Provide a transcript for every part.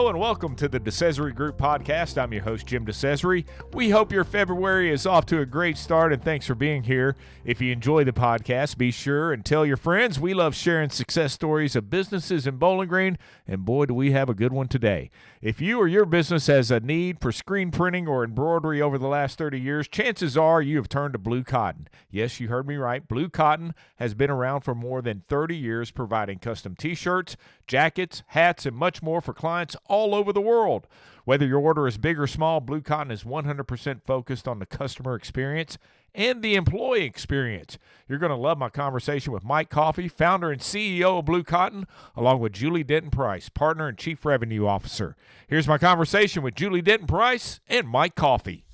Hello and welcome to the DeCesare Group Podcast. I'm your host, Jim DeCesare. We hope your February is off to a great start, and thanks for being here. If you enjoy the podcast, be sure and tell your friends. We love sharing success stories of businesses in Bowling Green, and boy, do we have a good one today. If you or your business has a need for screen printing or embroidery over the last 30 years, chances are you have turned to Blue Cotton. Yes, you heard me right. Blue Cotton has been around for more than 30 years, providing custom t-shirts, jackets, hats, and much more for clients all over the world. Whether your order is big or small, Blue Cotton is 100% focused on the customer experience and the employee experience. You're going to love my conversation with Mike Coffey, founder and CEO of Blue Cotton, along with Julie Denton-Price, partner and chief revenue officer. Here's my conversation with Julie Denton-Price and Mike Coffey.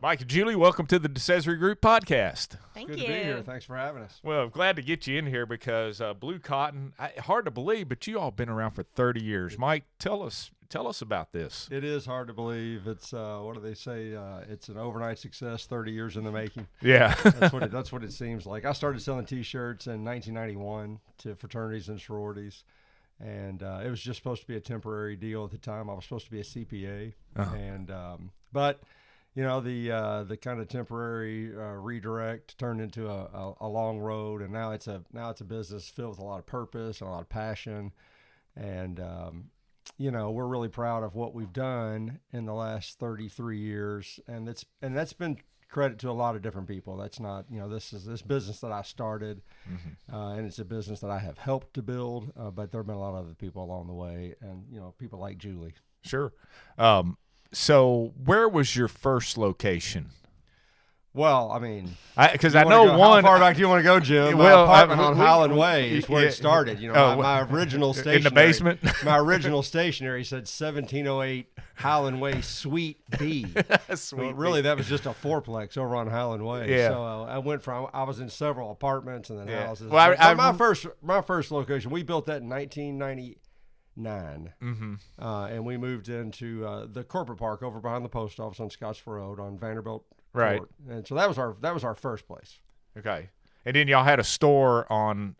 Mike and Julie, welcome to the DeCesare Group Podcast. Thank Good you. to be here. Thanks for having us. Well, I'm glad to get you in here because Blue Cotton, hard to believe, but you all been around for 30 years. Mike, tell us about this. It is hard to believe. It's what do they say? It's an overnight success, 30 years in the making. Yeah. That's what it seems like. I started selling T-shirts in 1991 to fraternities and sororities, and it was just supposed to be a temporary deal at the time. I was supposed to be a CPA, but you know, the kind of temporary redirect turned into a long road, and now it's a business filled with a lot of purpose and a lot of passion, and you know, we're really proud of what we've done in the last 33 years, and that's been credit to a lot of different people. That's not, you know, this business that I started, and it's a business that I have helped to build, but there have been a lot of other people along the way, and you know, people like Julie. Sure. So where was your first location? Well, I mean, because I know one. How far back do you want to go, Jim? Well, my apartment on Highland Way is where it started. You know, Oh, my original stationery. in the basement? My original stationery said 1708 Highland Way, Suite B. Sweet. Well, really, that was just a fourplex over on Highland Way. Yeah. So I was in several apartments and then Yeah. houses. Well, my first location, we built that in 1999. And we moved into the corporate park over behind the post office on Scottsville Road on Vanderbilt Right. Court. And so that was our first place. Okay. And then y'all had a store on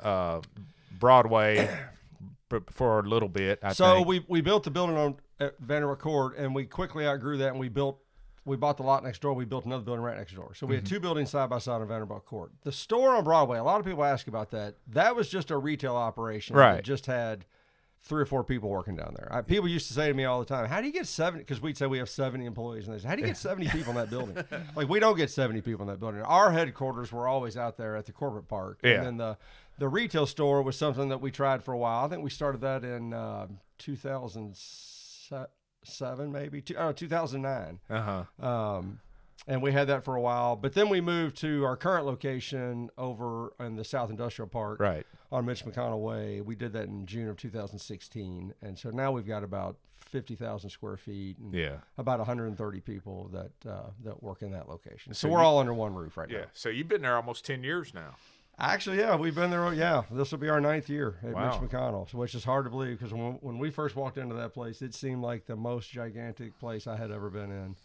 Broadway for a little bit, I think. we built the building on Vanderbilt Court, and we quickly outgrew that, and we bought the lot next door. We built another building right next door. So we had two buildings side by side on Vanderbilt Court. The store on Broadway, a lot of people ask about that. That was just a retail operation. Right. That just had 3 or 4 people working down there. People used to say to me all the time, how do you get 70? Because we'd say we have 70 employees. And they say, how do you get 70 people in that building? Like, we don't get 70 people in that building. Our headquarters were always out there at the corporate park. Yeah. And then the retail store was something that we tried for a while. I think we started that in 2007, maybe. 2009. And we had that for a while. But then we moved to our current location over in the South Industrial Park. Right. On Mitch McConnell Way. We did that in June of 2016. And so now we've got about 50,000 square feet and about 130 people that work in that location. So we're all under one roof right now. Yeah. So you've been there almost 10 years now. Actually, yeah, we've been there. Yeah, this will be our 9th year at Wow. Mitch McConnell, which is hard to believe because when we first walked into that place, it seemed like the most gigantic place I had ever been in.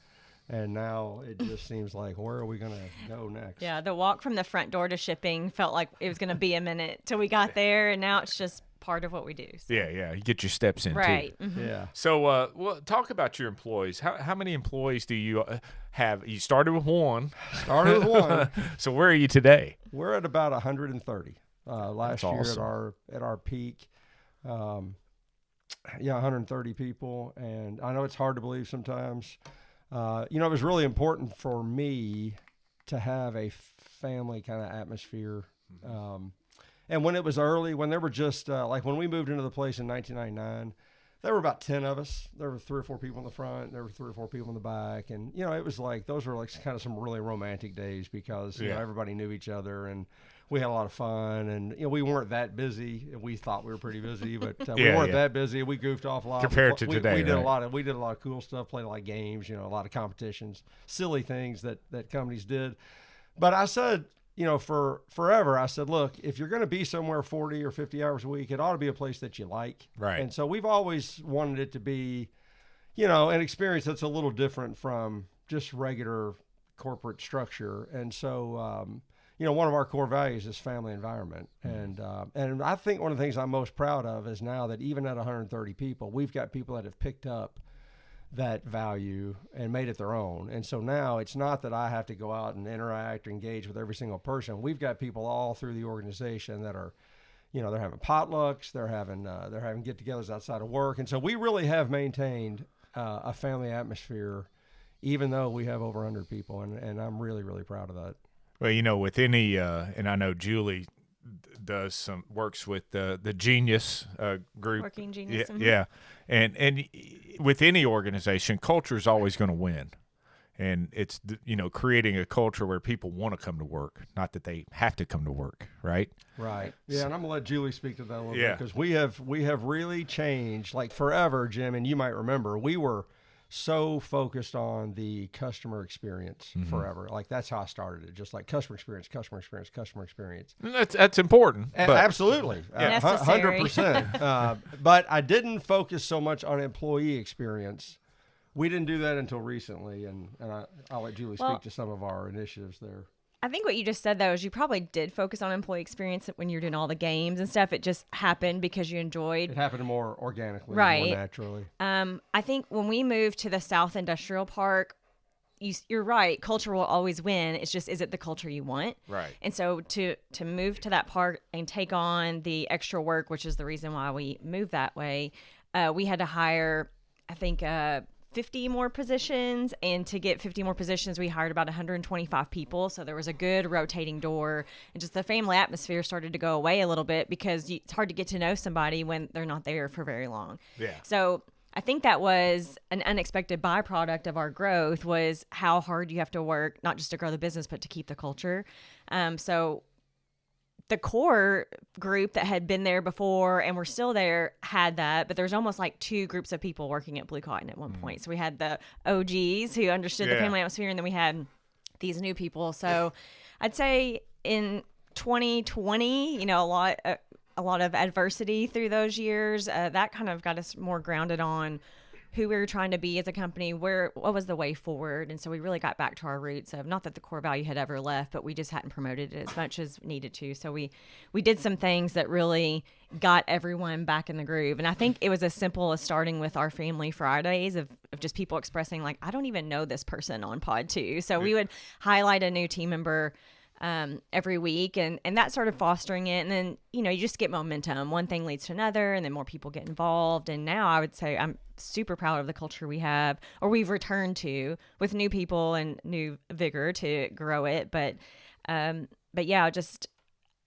And now it just seems like, where are we going to go next? Yeah, the walk from the front door to shipping felt like it was going to be a minute till we got there, and now it's just part of what we do. So. Yeah. You get your steps in, Right. too. Mm-hmm. Yeah. So, well, talk about your employees. How many employees do you have? You started with one. Started with one. So where are you today? We're at about 130. Last year awesome. at our peak, 130 people. And I know it's hard to believe sometimes. You know, it was really important for me to have a family kind of atmosphere. And when it was early, when there were just like when we moved into the place in 1999, there were about 10 of us. There were 3 or 4 people in the front. There were 3 or 4 people in the back. And, you know, it was like, those were like kind of some really romantic days because, you know, everybody knew each other and we had a lot of fun. And, you know, we weren't that busy. We thought we were pretty busy, but we weren't that busy. We goofed off a lot. Compared to today, we did right? We did a lot of cool stuff, played a lot of games, you know, a lot of competitions, silly things that companies did. But I said, you know, for forever, I said, look, if you're going to be somewhere 40 or 50 hours a week, it ought to be a place that you like. Right. And so we've always wanted it to be, you know, an experience that's a little different from just regular corporate structure. And so, one of our core values is family environment. And I think one of the things I'm most proud of is now that even at 130 people, we've got people that have picked up that value and made it their own. And so now it's not that I have to go out and interact or engage with every single person. We've got people all through the organization that are, they're having potlucks, they're having get-togethers outside of work. And so we really have maintained a family atmosphere, even though we have over 100 people. And I'm really, really proud of that. Well, with any, and I know Julie works with the Genius group. Working Genius. Yeah. And with any organization, culture is always going to win. And it's, creating a culture where people want to come to work, not that they have to come to work, right? Right. Yeah, and I'm going to let Julie speak to that a little bit, because we have really changed, like forever, Jim, and you might remember, we were so focused on the customer experience forever. Like that's how I started it, just like customer experience. And that's important. Absolutely. Necessary. 100%. But I didn't focus so much on employee experience. We didn't do that until recently, and I'll let Julie speak to some of our initiatives there. I think what you just said, though, is you probably did focus on employee experience when you're doing all the games and stuff. It just happened because you enjoyed. It happened more organically, right. more naturally. I think when we moved to the South Industrial Park, you're right. Culture will always win. It's just, is it the culture you want? Right. And so to move to that park and take on the extra work, which is the reason why we moved that way, we had to hire, I think, 50 more positions, and to get 50 more positions, we hired about 125 people. So there was a good rotating door, and just the family atmosphere started to go away a little bit because it's hard to get to know somebody when they're not there for very long. Yeah. So I think that was an unexpected byproduct of our growth, was how hard you have to work, not just to grow the business, but to keep the culture. So the core group that had been there before and were still there had that, but there's almost like two groups of people working at Blue Cotton at one point. So we had the OGs who understood the family atmosphere, and then we had these new people. So I'd say in 2020, a lot of adversity through those years, that kind of got us more grounded on who we were trying to be as a company, what was the way forward. And so we really got back to our roots of, not that the core value had ever left, but we just hadn't promoted it as much as needed to. So we did some things that really got everyone back in the groove. And I think it was as simple as starting with our Family Fridays of just people expressing like, I don't even know this person on Pod 2. So we would highlight a new team member every week, and that started fostering it. And then, you just get momentum. One thing leads to another, and then more people get involved. And now I would say I'm super proud of the culture we have, or we've returned to, with new people and new vigor to grow it. But yeah, just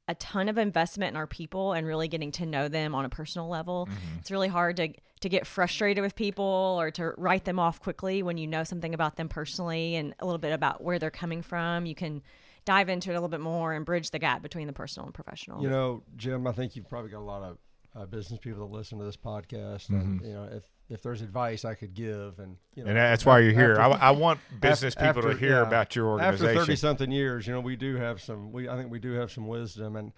a ton of investment in our people and really getting to know them on a personal level. It's really hard to get frustrated with people or to write them off quickly when you know something about them personally and a little bit about where they're coming from. You can dive into it a little bit more and bridge the gap between the personal and professional. Jim, I think you've probably got a lot of business people that listen to this podcast, and if there's advice I could give, and that's why you're here. I want business people to hear about your organization. After 30-something years, we do have some. I think we do have some wisdom, and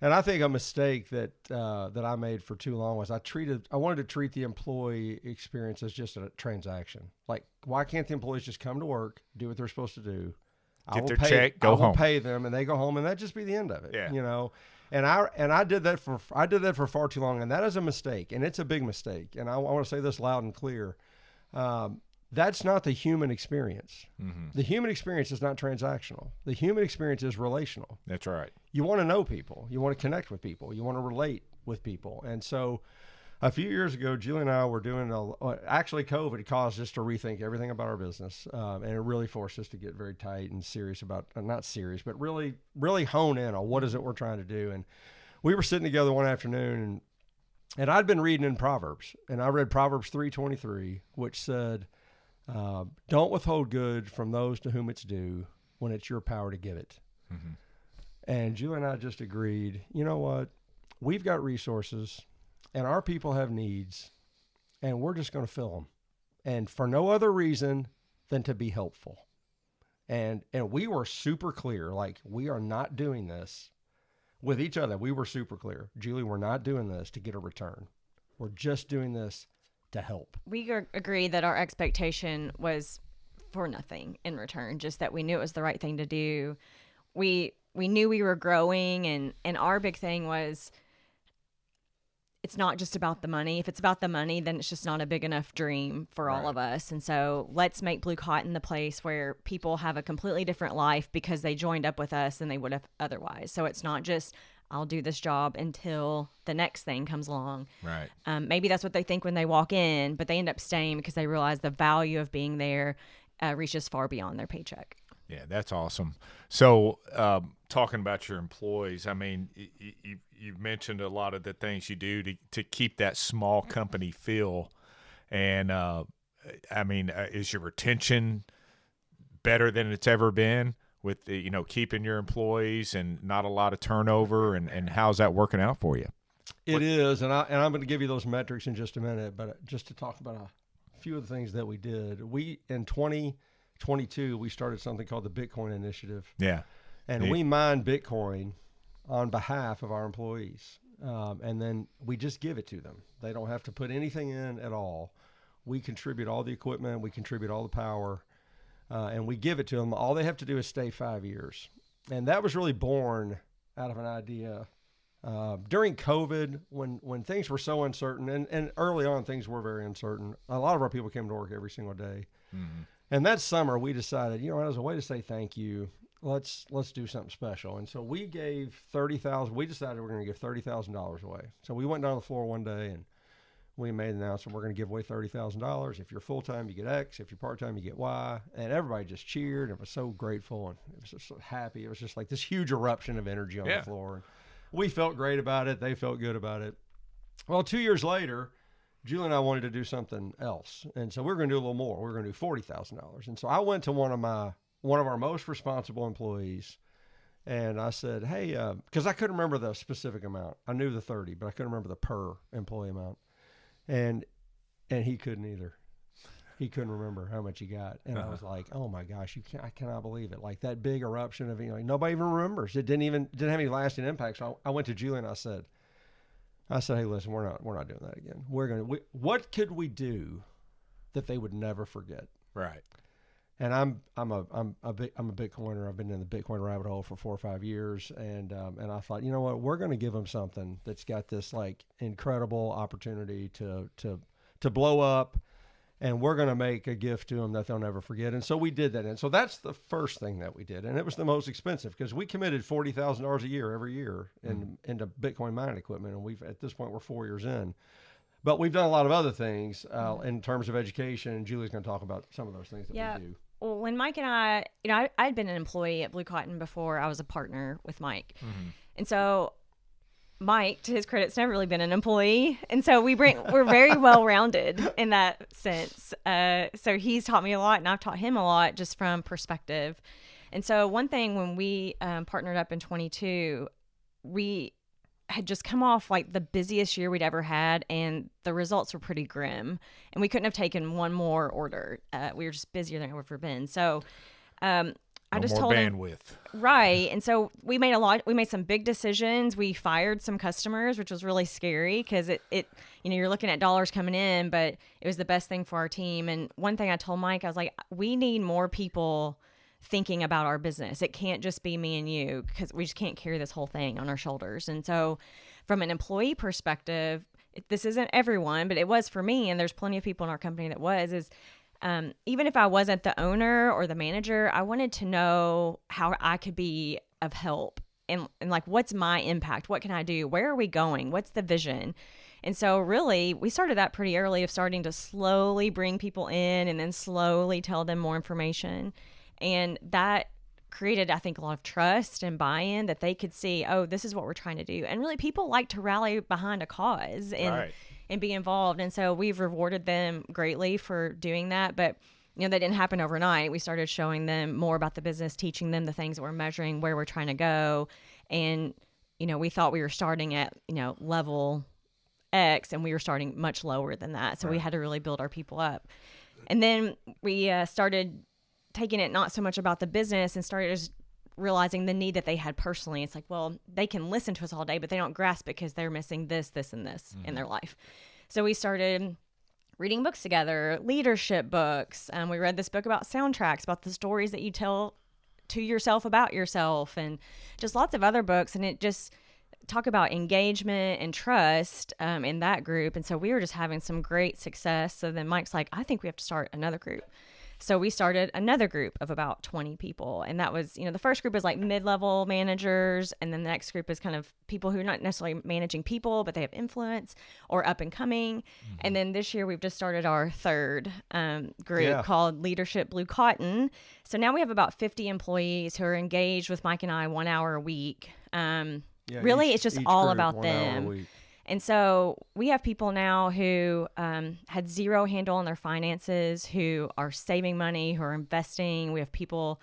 I think a mistake that I made for too long was I wanted to treat the employee experience as just a transaction. Like, why can't the employees just come to work, do what they're supposed to do? Get their check, go home. I will pay them, and they go home, and that just be the end of it. Yeah. And I did that for far too long, and that is a mistake, and it's a big mistake. And I want to say this loud and clear: that's not the human experience. The human experience is not transactional. The human experience is relational. That's right. You want to know people. You want to connect with people. You want to relate with people. And so, a few years ago, Julie and I were doing actually COVID caused us to rethink everything about our business. And it really forced us to get very tight and serious about, not serious, but really, really hone in on what is it we're trying to do. And we were sitting together one afternoon, and I'd been reading in Proverbs, and I read Proverbs 3:23, which said, don't withhold good from those to whom it's due when it's your power to give it. And Julie and I just agreed, you know what? We've got resources, and our people have needs, and we're just going to fill them, and for no other reason than to be helpful. And we were super clear, like, we are not doing this with each other. We were super clear. Julie, we're not doing this to get a return. We're just doing this to help. We agreed that our expectation was for nothing in return, just that we knew it was the right thing to do. We we knew we were growing, and our big thing was, it's not just about the money. If it's about the money, then it's just not a big enough dream for all of us. And so let's make Blue Cotton the place where people have a completely different life because they joined up with us than they would have otherwise. So it's not just, I'll do this job until the next thing comes along. Right. Maybe that's what they think when they walk in, but they end up staying because they realize the value of being there reaches far beyond their paycheck. Yeah, that's awesome. So, talking about your employees, I mean, you've mentioned a lot of the things you do to keep that small company feel. And, I mean, is your retention better than it's ever been with, keeping your employees and not a lot of turnover? And how's that working out for you? It is. And I'm going to give you those metrics in just a minute. But just to talk about a few of the things that we did, in 2022, we started something called the Bitcoin Initiative. Yeah. And we mine Bitcoin on behalf of our employees. And then we just give it to them. They don't have to put anything in at all. We contribute all the equipment. We contribute all the power. And we give it to them. All they have to do is stay 5 years. And that was really born out of an idea during COVID when things were so uncertain. And early on, things were very uncertain. A lot of our people came to work every single day. Mm-hmm. And that summer, we decided, as a way to say thank you, let's do something special. And so we gave $30,000. We decided we're going to give $30,000 away. So we went down to the floor one day and we made an announcement. We're going to give away $30,000. If you're full time, you get X. If you're part time, you get Y. And everybody just cheered and was so grateful and it was just so happy. It was just like this huge eruption of energy on the floor. And we felt great about it. They felt good about it. Well, 2 years later, Julie and I wanted to do something else. And so we were going to do a little more. We were going to do $40,000. And so I went to one of our most responsible employees and I said, hey, because I couldn't remember the specific amount. I knew the 30, but I couldn't remember the per employee amount. And he couldn't either. He couldn't remember how much he got. And I was like, oh my gosh, I cannot believe it. Like that big eruption of, nobody even remembers. It didn't have any lasting impact. So I went to Julie and I said, hey, listen, we're not doing that again. What could we do that they would never forget? Right. And I'm a Bitcoiner. I've been in the Bitcoin rabbit hole for 4 or 5 years, and I thought, you know what, we're going to give them something that's got this like incredible opportunity to blow up, and we're going to make a gift to them that they'll never forget. And so we did that. And so that's the first thing that we did. And it was the most expensive because we committed $40,000 a year every year into Bitcoin mining equipment. And at this point, we're 4 years in. But we've done a lot of other things in terms of education. And Julie's going to talk about some of those things that we do. Well, when Mike and I, I'd been an employee at Blue Cotton before I was a partner with Mike. Mm-hmm. And so Mike, to his credit, has never really been an employee. And so we're very well-rounded in that sense. So he's taught me a lot and I've taught him a lot just from perspective. And so one thing when we partnered up in 22, we had just come off like the busiest year we'd ever had and the results were pretty grim and we couldn't have taken one more order. We were just busier than we've ever been. So I just told him, right. And so we made some big decisions. We fired some customers, which was really scary because it you're looking at dollars coming in, but it was the best thing for our team. And one thing I told Mike, I was like, we need more people thinking about our business. It can't just be me and you because we just can't carry this whole thing on our shoulders. And so from an employee perspective, this isn't everyone, but it was for me. And there's plenty of people in our company that even if I wasn't the owner or the manager, I wanted to know how I could be of help and like, what's my impact? What can I do? Where are we going? What's the vision? And so really, we started that pretty early of starting to slowly bring people in and then slowly tell them more information. And that created, I think, a lot of trust and buy-in that they could see, oh, this is what we're trying to do. And really, people like to rally behind a cause and be involved. And so we've rewarded them greatly for doing that. But, that didn't happen overnight. We started showing them more about the business, teaching them the things that we're measuring, where we're trying to go. And, we thought we were starting at, level X and we were starting much lower than that. So we had to really build our people up. And then we started taking it not so much about the business and started just realizing the need that they had personally. It's like, well, they can listen to us all day, but they don't grasp it because they're missing this, this, and this in their life. So we started reading books together, leadership books. We read this book about soundtracks, about the stories that you tell To Yourself About Yourself, and just lots of other books. And it just talk about engagement and trust in that group. And so we were just having some great success. So then Mike's like, I think we have to start another group. So we started another group of about 20 people. And that was, the first group is like mid-level managers. And then the next group is kind of people who are not necessarily managing people, but they have influence or up and coming. Mm-hmm. And then this year we've just started our third group called Leadership Blue Cotton. So now we have about 50 employees who are engaged with Mike and I 1 hour a week. Really, it's just all about them. And so we have people now who had zero handle on their finances, who are saving money, who are investing. We have people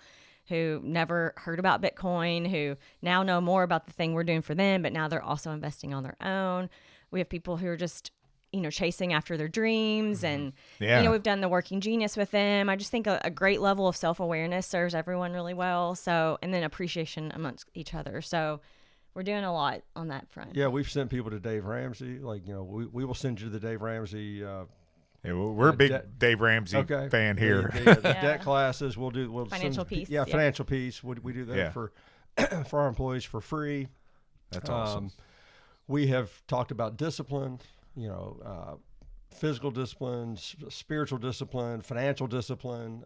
who never heard about Bitcoin, who now know more about the thing we're doing for them, but now they're also investing on their own. We have people who are just, chasing after their dreams. And, we've done the Working Genius with them. I just think a great level of self-awareness serves everyone really well. So, and then appreciation amongst each other. So we're doing a lot on that front. Yeah, we've sent people to Dave Ramsey. Like, we will send you to the Dave Ramsey. We're a big Dave Ramsey fan here. The debt classes, we'll financial peace. Yeah, financial peace. We do that for our employees for free. That's awesome. We have talked about discipline, physical discipline, spiritual discipline, financial discipline.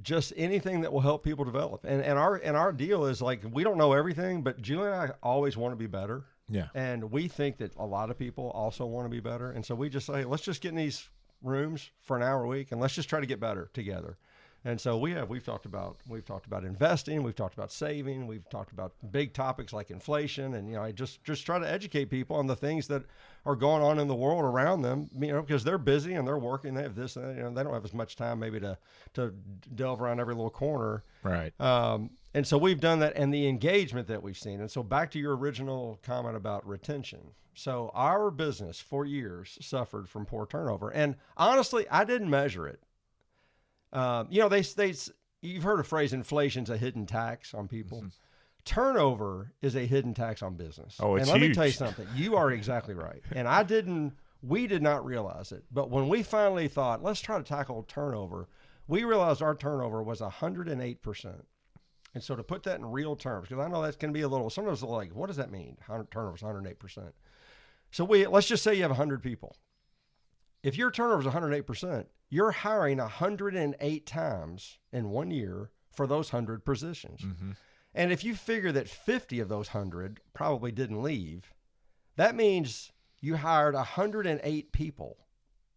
Just anything that will help people develop. And our deal is like, we don't know everything, but Julie and I always want to be better. Yeah. And we think that a lot of people also want to be better. And so we just say, let's just get in these rooms for an hour a week and let's just try to get better together. And so we've talked about investing, we've talked about saving, we've talked about big topics like inflation, and I just try to educate people on the things that are going on in the world around them, because they're busy and they're working, they have this, and they don't have as much time maybe to delve around every little corner. Right. And so we've done that, and the engagement that we've seen. And so back to your original comment about retention. So our business for years suffered from poor turnover, and honestly, I didn't measure it. You've heard a phrase, inflation's a hidden tax on people. Mm-hmm. Turnover is a hidden tax on business. Oh, it's huge. And let me tell you something. You are exactly right. And we did not realize it. But when we finally thought, let's try to tackle turnover, we realized our turnover was 108%. And so to put that in real terms, because I know that's going to be sometimes like, what does that mean? Turnover is 108%. So let's just say you have 100 people. If your turnover is 108%, you're hiring 108 times in 1 year for those 100 positions. Mm-hmm. And if you figure that 50 of those 100 probably didn't leave, that means you hired 108 people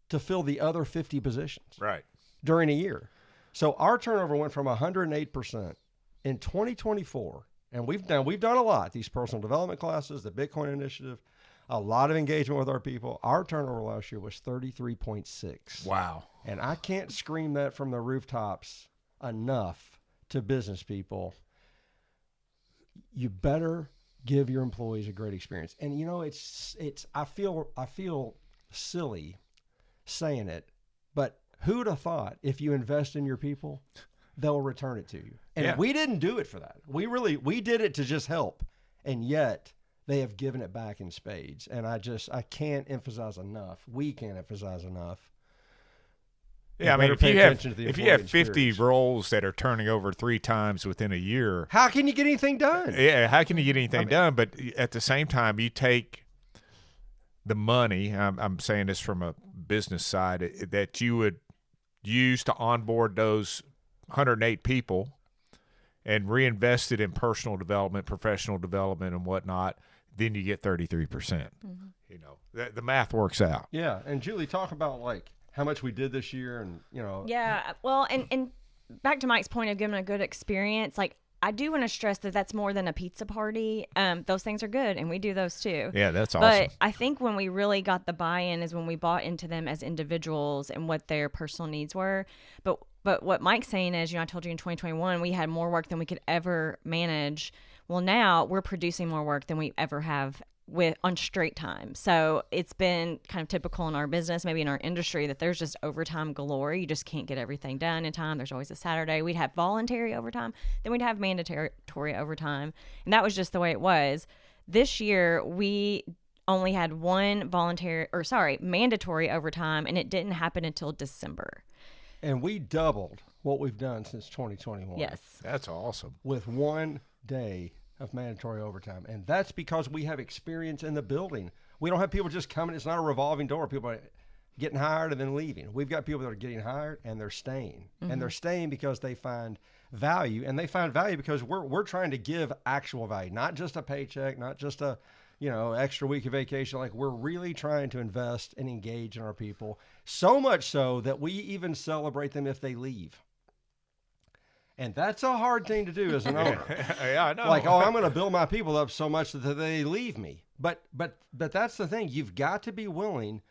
to fill the other 50 positions. Right. During a year. So our turnover went from 108% in 2024, and we've done a lot. These personal development classes, the Bitcoin initiative, a lot of engagement with our people. Our turnover last year was 33.6. Wow. And I can't scream that from the rooftops enough to business people. You better give your employees a great experience. And I feel silly saying it, but who'd have thought if you invest in your people, they'll return it to you. And we didn't do it for that. We did it to just help. And yet they have given it back in spades. And I can't emphasize enough. We can't emphasize enough. Yeah, I mean, if you have 50 roles that are turning over 3 times within a year, how can you get anything done? Yeah, how can you get anything done? But at the same time, you take the money, I'm saying this from a business side, that you would use to onboard those 108 people and reinvest it in personal development, professional development, and whatnot, then you get 33%. Mm-hmm. The math works out. Yeah, and Julie, talk about how much we did this year, and Yeah, well, and back to Mike's point of giving a good experience, I do want to stress that that's more than a pizza party. Those things are good, and we do those too. Yeah, that's awesome. But I think when we really got the buy-in is when we bought into them as individuals and what their personal needs were. But what Mike's saying is, I told you in 2021 we had more work than we could ever manage. Well, now we're producing more work than we ever have on straight time. So it's been kind of typical in our business, maybe in our industry, that there's just overtime galore. You just can't get everything done in time. There's always a Saturday. We'd have voluntary overtime, then we'd have mandatory overtime. And that was just the way it was. This year, we only had one mandatory overtime, and it didn't happen until December. And we doubled what we've done since 2021. Yes. That's awesome. With 1 day of mandatory overtime. And that's because we have experience in the building. We don't have people just coming. It's not a revolving door. People are getting hired and then leaving. We've got people that are getting hired and they're staying. And they're staying because they find value. And they find value because we're trying to give actual value, not just a paycheck, not just a extra week of vacation. Like, we're really trying to invest and engage in our people, so much so that we even celebrate them if they leave. And that's a hard thing to do as an owner. Yeah, I know. Like, I'm going to build my people up so much that they leave me. But that's the thing. You've got to be willing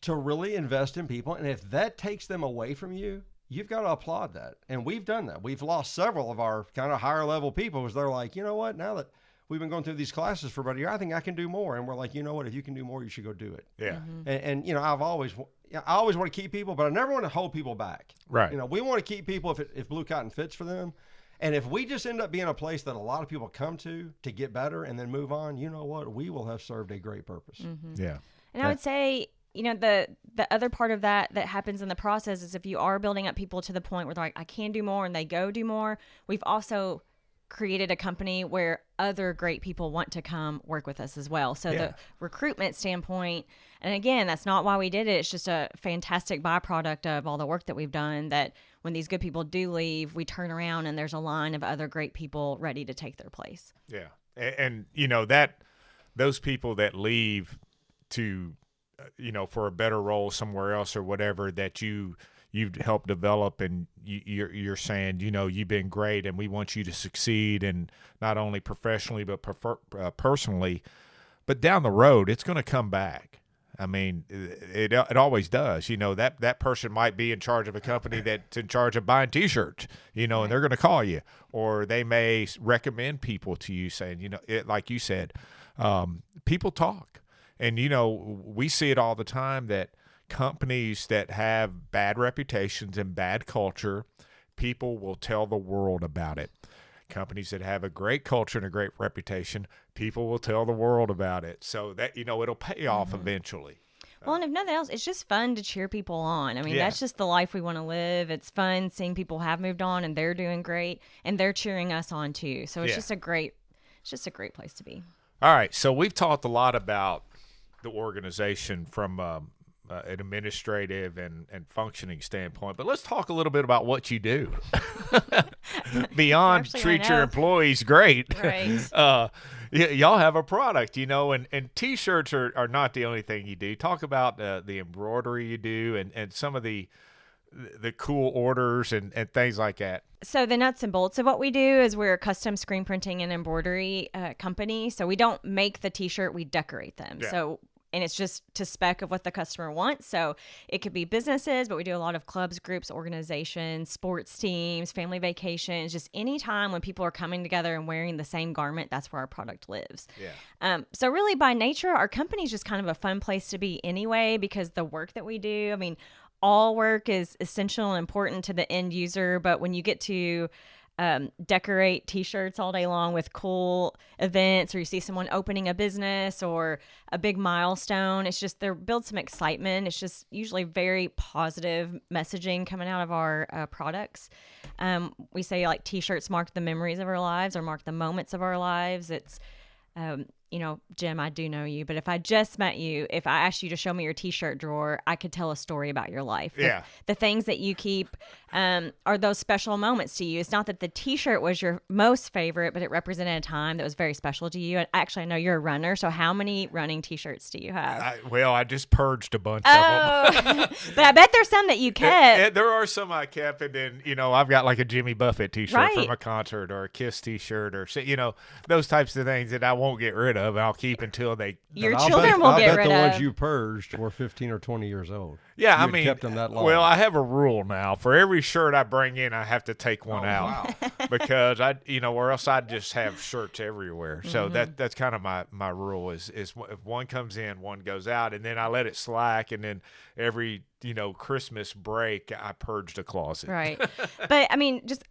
to really invest in people. And if that takes them away from you, you've got to applaud that. And we've done that. We've lost several of our kind of higher level people because they're like, you know what, now that we've been going through these classes for about a year, I think I can do more. And we're like, you know what, if you can do more, you should go do it. Yeah. And I always want to keep people, but I never want to hold people back. Right. We want to keep people if Blue Cotton fits for them. And if we just end up being a place that a lot of people come to get better and then move on, you know what, we will have served a great purpose. Yeah. And I would say, the other part of that happens in the process is if you are building up people to the point where they're like, I can do more, and they go do more, we've also created a company where other great people want to come work with us as well. So the recruitment standpoint, and again, that's not why we did it. It's just a fantastic byproduct of all the work that we've done, that when these good people do leave, we turn around and there's a line of other great people ready to take their place. Yeah. And that those people that leave to, for a better role somewhere else or whatever that you've helped develop, and you're saying, you've been great and we want you to succeed, and not only professionally but personally, but down the road it's going to come back. I mean, it always does. That person might be in charge of a company that's in charge of buying T-shirts, and they're going to call you, or they may recommend people to you saying, like you said, people talk. And, we see it all the time that companies that have bad reputations and bad culture, people will tell the world about it. Companies that have a great culture and a great reputation, people will tell the world about it. So that, it'll pay off eventually. Well, and if nothing else, it's just fun to cheer people on. I mean, that's just the life we want to live. It's fun seeing people have moved on and they're doing great and they're cheering us on too. So it's just a great place to be. All right. So we've talked a lot about the organization from an administrative and functioning standpoint, but let's talk a little bit about what you do. Beyond treat your employees great, right? Y'all have a product, and T-shirts are not the only thing you do. Talk about the embroidery you do and some of the cool orders and things like that. So the nuts and bolts of what we do is we're a custom screen printing and embroidery company. So we don't make the T-shirt, we decorate them. Yeah. And it's just to spec of what the customer wants. So it could be businesses, but we do a lot of clubs, groups, organizations, sports teams, family vacations, just any time when people are coming together and wearing the same garment, that's where our product lives. Yeah. So really by nature, our company is just kind of a fun place to be anyway, because the work that we do, I mean, all work is essential and important to the end user, but when you get to decorate T-shirts all day long with cool events, or you see someone opening a business or a big milestone, it's just there builds some excitement. It's just usually very positive messaging coming out of our products. We say like T-shirts mark the memories of our lives or mark the moments of our lives. It's Jim, I do know you, but if I just met you, if I asked you to show me your T-shirt drawer, I could tell a story about your life. Yeah. The things that you keep are those special moments to you. It's not that the T-shirt was your most favorite, but it represented a time that was very special to you. And actually, I know you're a runner, so how many running T-shirts do you have? I just purged a bunch of them. But I bet there's some that you kept. There are some I kept, and then, I've got like a Jimmy Buffett T-shirt from a concert, or a Kiss T-shirt, or, those types of things that I won't get rid of. I'll keep until your children will get rid of. I bet the ones you purged were 15 or 20 years old. Yeah, I mean, kept them that long. Well, I have a rule now. For every shirt I bring in, I have to take one out. Wow. Because or else I'd just have shirts everywhere. So that's kind of my rule is if one comes in, one goes out, and then I let it slack, and then every Christmas break I purged a closet. Right. But I mean, just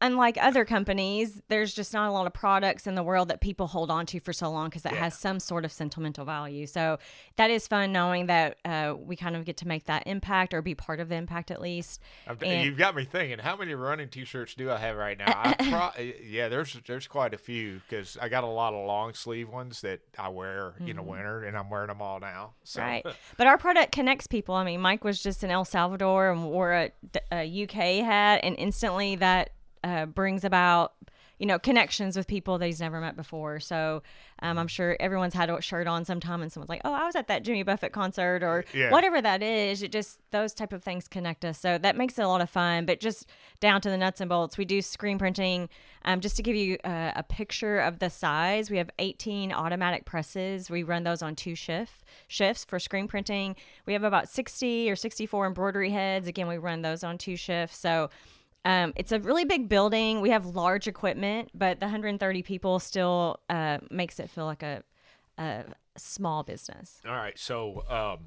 unlike other companies, there's just not a lot of products in the world that people hold on to for so long because it has some sort of sentimental value. So that is fun knowing that we kind of get to make that impact or be part of the impact at least. You've got me thinking, how many running T-shirts do I have right now? There's quite a few because I got a lot of long sleeve ones that I wear in the winter, and I'm wearing them all now. So. Right. But our product connects people. I mean, Mike was just in El Salvador and wore a UK hat, and instantly that brings about, connections with people that he's never met before. So I'm sure everyone's had a shirt on sometime and someone's like, oh, I was at that Jimmy Buffett concert or whatever that is. It just, those type of things connect us. So that makes it a lot of fun. But just down to the nuts and bolts, we do screen printing. Just to give you a picture of the size, we have 18 automatic presses. We run those on 2 shifts for screen printing. We have about 60 or 64 embroidery heads. Again, we run those on 2 shifts. So it's a really big building. We have large equipment, but the 130 people still makes it feel like a small business. All right. So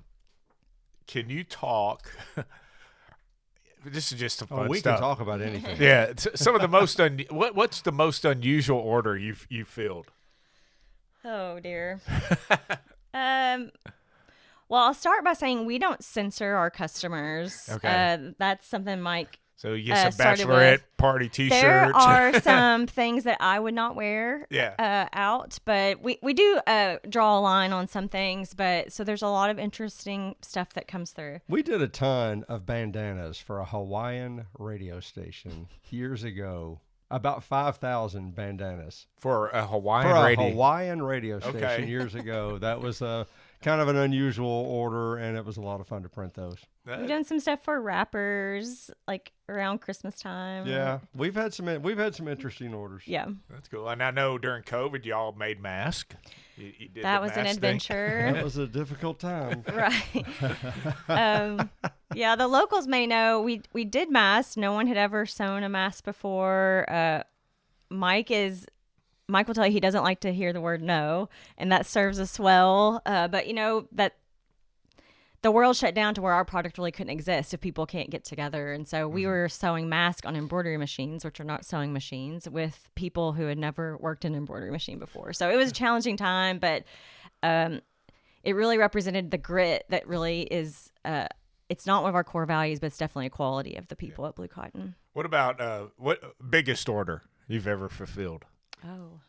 can you talk? This is just some fun we stuff. can talk about anything. Yeah. Some of the most what's the most unusual order you've filled? Oh, dear. Well, I'll start by saying we don't censor our customers. Okay. That's something Mike So you get some bachelorette party T-shirts. There are some things that I would not wear out, but we do draw a line on some things. But so there's a lot of interesting stuff that comes through. We did a ton of bandanas for a Hawaiian radio station years ago. About 5,000 bandanas for a Hawaiian radio station years ago. That was kind of an unusual order, and it was a lot of fun to print those. We've done some stuff for rappers, like around Christmas time. Yeah, we've had some interesting orders. Yeah, that's cool. And I know during COVID, y'all made masks. You did that was an adventure. That was a difficult time. Right. Yeah, the locals may know we did masks. No one had ever sewn a mask before. Mike will tell you he doesn't like to hear the word no, and that serves us well. But that the world shut down to where our product really couldn't exist if people can't get together. And so we were sewing masks on embroidery machines, which are not sewing machines, with people who had never worked an embroidery machine before. So it was a challenging time, but it really represented the grit that really is, it's not one of our core values, but it's definitely a quality of the people at Blue Cotton. What about what biggest order you've ever fulfilled? Oh.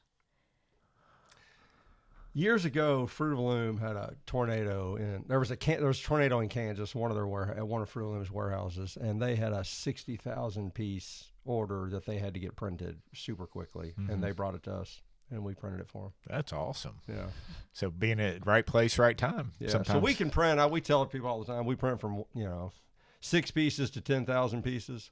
Years ago, Fruit of the Loom had a tornado there was a tornado in Kansas, one of Fruit of the Loom's warehouses, and they had a 60,000 piece order that they had to get printed super quickly, and they brought it to us, and we printed it for them. That's awesome. Yeah. So being at right place, right time. Yeah. Sometimes. So we can print. We tell people all the time. We print from 6 pieces to 10,000 pieces.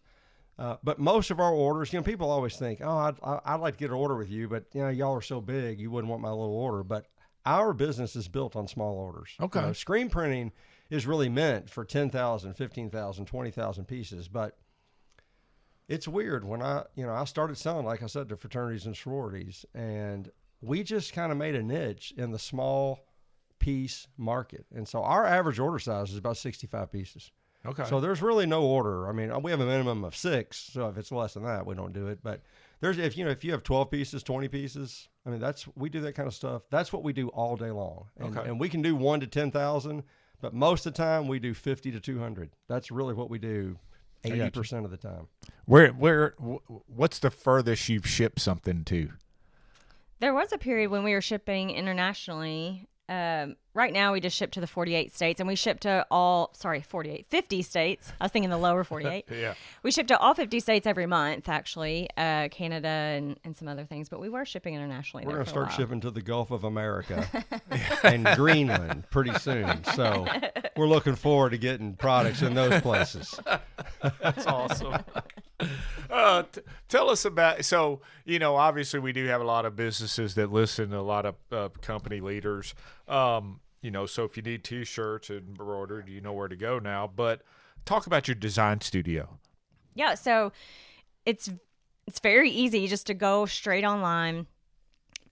But most of our orders, people always think, oh, I'd like to get an order with you, but y'all are so big, you wouldn't want my little order. But our business is built on small orders. Okay. Screen printing is really meant for 10,000, 15,000, 20,000 pieces. But it's weird when I started selling, like I said, to fraternities and sororities, and we just kind of made a niche in the small piece market. And so our average order size is about 65 pieces. Okay. So there's really no order. I mean, we have a minimum of 6. So if it's less than that, we don't do it. But if you have 12 pieces, 20 pieces, I mean, we do that kind of stuff. That's what we do all day long. And we can do 1 to 10,000, but most of the time we do 50 to 200. That's really what we do 80% of the time. What's the furthest you've shipped something to? There was a period when we were shipping internationally. Right now we just ship to the 48 states, and we ship to 50 states. I was thinking the lower 48. Yeah. We ship to all 50 states every month, actually, Canada and some other things, but we were shipping internationally. We're going to start shipping to the Gulf of America and Greenland pretty soon. So we're looking forward to getting products in those places. That's awesome. Tell us about, obviously we do have a lot of businesses that listen, a lot of company leaders. So if you need T-shirts and embroidered, you know where to go now. But talk about your design studio. Yeah, so it's very easy just to go straight online,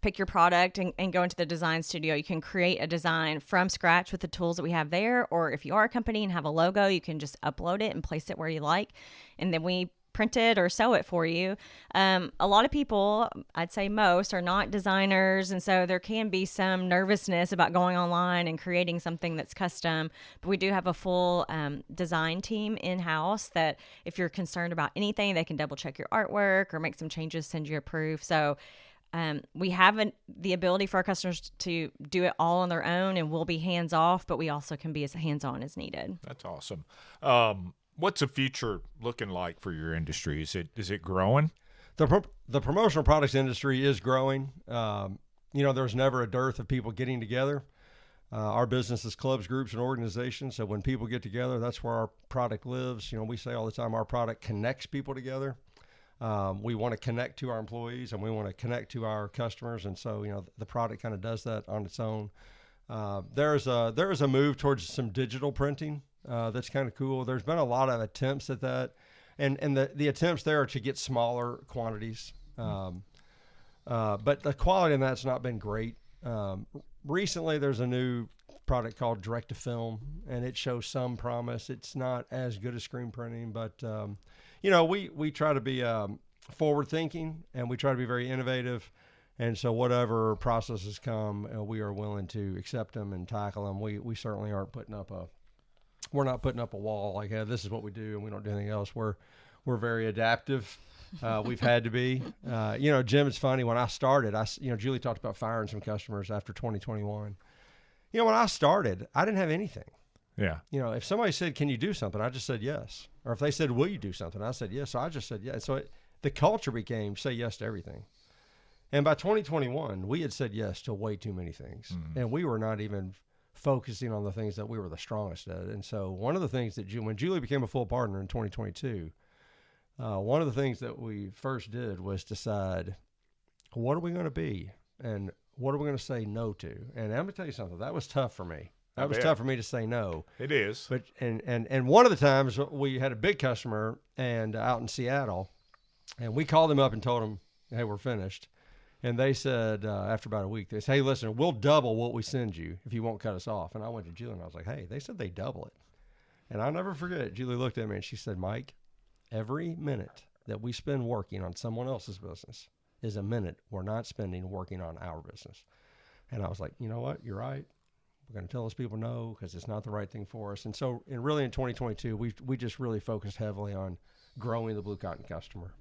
pick your product, and go into the design studio. You can create a design from scratch with the tools that we have there, or if you are a company and have a logo, you can just upload it and place it where you like. And then we print it or sew it for you. A lot of people, I'd say most, are not designers, and so there can be some nervousness about going online and creating something that's custom. But we do have a full design team in-house that if you're concerned about anything, they can double check your artwork or make some changes, send you a proof. So we have the ability for our customers to do it all on their own, and we'll be hands off, but we also can be as hands-on as needed. That's awesome. What's the future looking like for your industry? Is it growing? The promotional products industry is growing. There's never a dearth of people getting together. Our business is clubs, groups, and organizations. So when people get together, that's where our product lives. We say all the time, our product connects people together. We want to connect to our employees, and we want to connect to our customers. And so, the product kind of does that on its own. There is a move towards some digital printing. That's kind of cool. There's been a lot of attempts at that, and the attempts there are to get smaller quantities. But the quality in that's not been great. Recently, there's a new product called direct to film, and it shows some promise. It's not as good as screen printing, but we try to be forward thinking, and we try to be very innovative. And so whatever processes come, we are willing to accept them and tackle them. We certainly aren't we're not putting up a wall like, hey, this is what we do and we don't do anything else. We're very adaptive. We've had to be. Jim, it's funny. When I started, Julie talked about firing some customers after 2021. When I started, I didn't have anything. Yeah. If somebody said, can you do something? I just said yes. Or if they said, will you do something? I said yes. So I just said yes. So the culture became say yes to everything. And by 2021, we had said yes to way too many things. Mm-hmm. And we were not even focusing on the things that we were the strongest at. And so one of the things that when Julie became a full partner in 2022, one of the things that we first did was decide, what are we going to be? And what are we going to say no to? And I'm going to tell you something. That was tough for me. That was tough for me to say no. It is. But and one of the times we had a big customer and out in Seattle, and we called them up and told them, hey, we're finished. And they said, after about a week, they said, hey, listen, we'll double what we send you if you won't cut us off. And I went to Julie and I was like, hey, they said they double it. And I'll never forget, Julie looked at me and she said, Mike, every minute that we spend working on someone else's business is a minute we're not spending working on our business. And I was like, you know what? You're right. We're going to tell those people no because it's not the right thing for us. And so, really in 2022, we just really focused heavily on growing the Blue Cotton customer.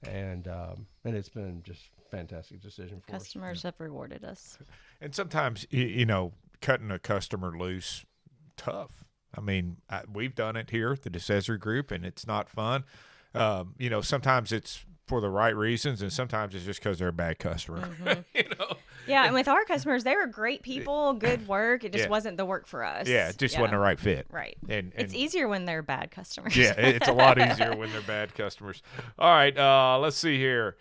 And it's been just fantastic decision for Customers have rewarded us. And sometimes, cutting a customer loose, tough. I mean, we've done it here at the DeCesare Group, and it's not fun. Sometimes it's for the right reasons, and sometimes it's just because they're a bad customer. Mm-hmm. Yeah, and with our customers, they were great people, good work. It just wasn't the work for us. Yeah, it just wasn't the right fit. Right. And it's easier when they're bad customers. Yeah, it's a lot easier when they're bad customers. All right, let's see here.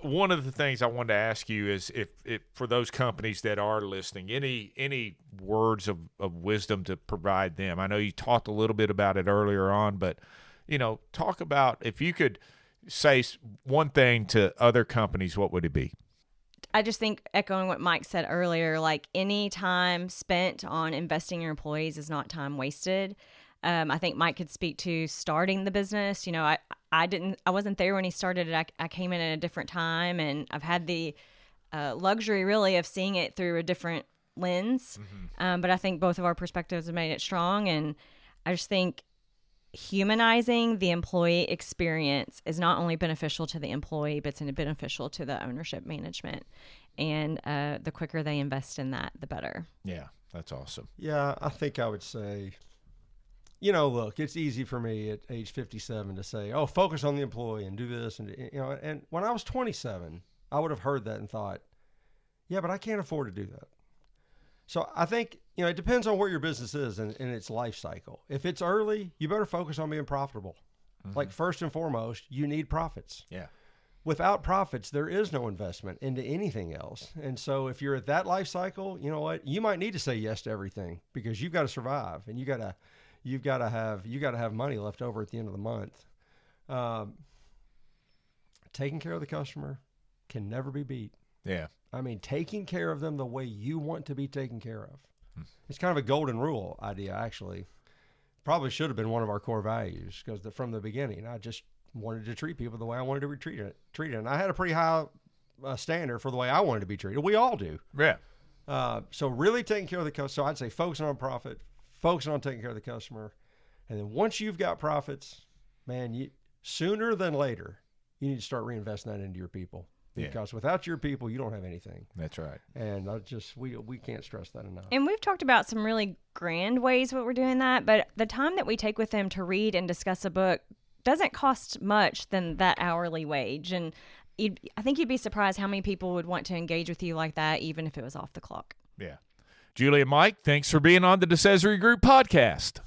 One of the things I wanted to ask you is if for those companies that are listening, any words of wisdom to provide them. I know you talked a little bit about it earlier on, but talk about if you could say one thing to other companies, what would it be? I just think echoing what Mike said earlier, like any time spent on investing in your employees is not time wasted. I think Mike could speak to starting the business. I wasn't there when he started it. I came in at a different time, and I've had the luxury really of seeing it through a different lens. Mm-hmm. But I think both of our perspectives have made it strong. And I just think humanizing the employee experience is not only beneficial to the employee, but it's beneficial to the ownership management. And the quicker they invest in that, the better. Yeah, that's awesome. Yeah, I think I would say, look, it's easy for me at age 57 to say, oh, focus on the employee and do this. And when I was 27, I would have heard that and thought, yeah, but I can't afford to do that. So I think, it depends on where your business is in its life cycle. If it's early, you better focus on being profitable. Mm-hmm. Like first and foremost, you need profits. Yeah. Without profits, there is no investment into anything else. And so if you're at that life cycle, you know what? You might need to say yes to everything because you've got to survive and you've got to have money left over at the end of the month. Taking care of the customer can never be beat. Yeah. I mean, taking care of them the way you want to be taken care of. It's kind of a golden rule idea, actually. Probably should have been one of our core values because from the beginning, wanted to treat people the way I wanted to be treated. And I had a pretty high standard for the way I wanted to be treated. We all do. Yeah. So really taking care of the customer. So I'd say focusing on profit, focusing on taking care of the customer. And then once you've got profits, man, sooner than later, you need to start reinvesting that into your people. Because without your people, you don't have anything. That's right. And we can't stress that enough. And we've talked about some really grand ways what we're doing that, but the time that we take with them to read and discuss a book doesn't cost much than that hourly wage. And I think you'd be surprised how many people would want to engage with you like that, even if it was off the clock. Yeah. Julie and Mike, thanks for being on the DeCesare Group Podcast.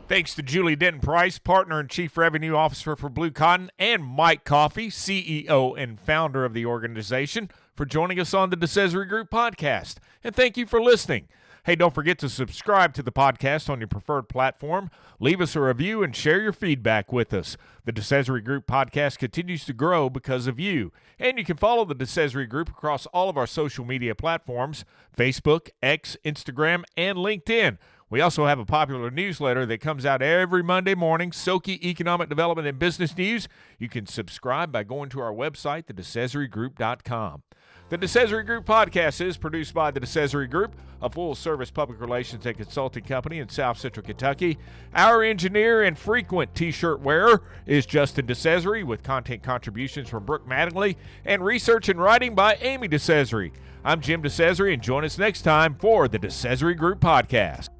Thanks to Julie Denton-Price, Partner and Chief Revenue Officer for Blue Cotton, and Mike Coffey, CEO and founder of the organization, for joining us on the DeCesare Group Podcast. And thank you for listening. Hey, don't forget to subscribe to the podcast on your preferred platform. Leave us a review and share your feedback with us. The DeCesare Group Podcast continues to grow because of you. And you can follow the DeCesare Group across all of our social media platforms, Facebook, X, Instagram, and LinkedIn. We also have a popular newsletter that comes out every Monday morning, Soki Economic Development and Business News. You can subscribe by going to our website, thedecesaregroup.com. The DeCesare Group Podcast is produced by the DeCesare Group, a full-service public relations and consulting company in South Central Kentucky. Our engineer and frequent T-shirt wearer is Justin DeCesare, with content contributions from Brooke Mattingly and research and writing by Amy DeCesare. I'm Jim DeCesare, and join us next time for the DeCesare Group Podcast.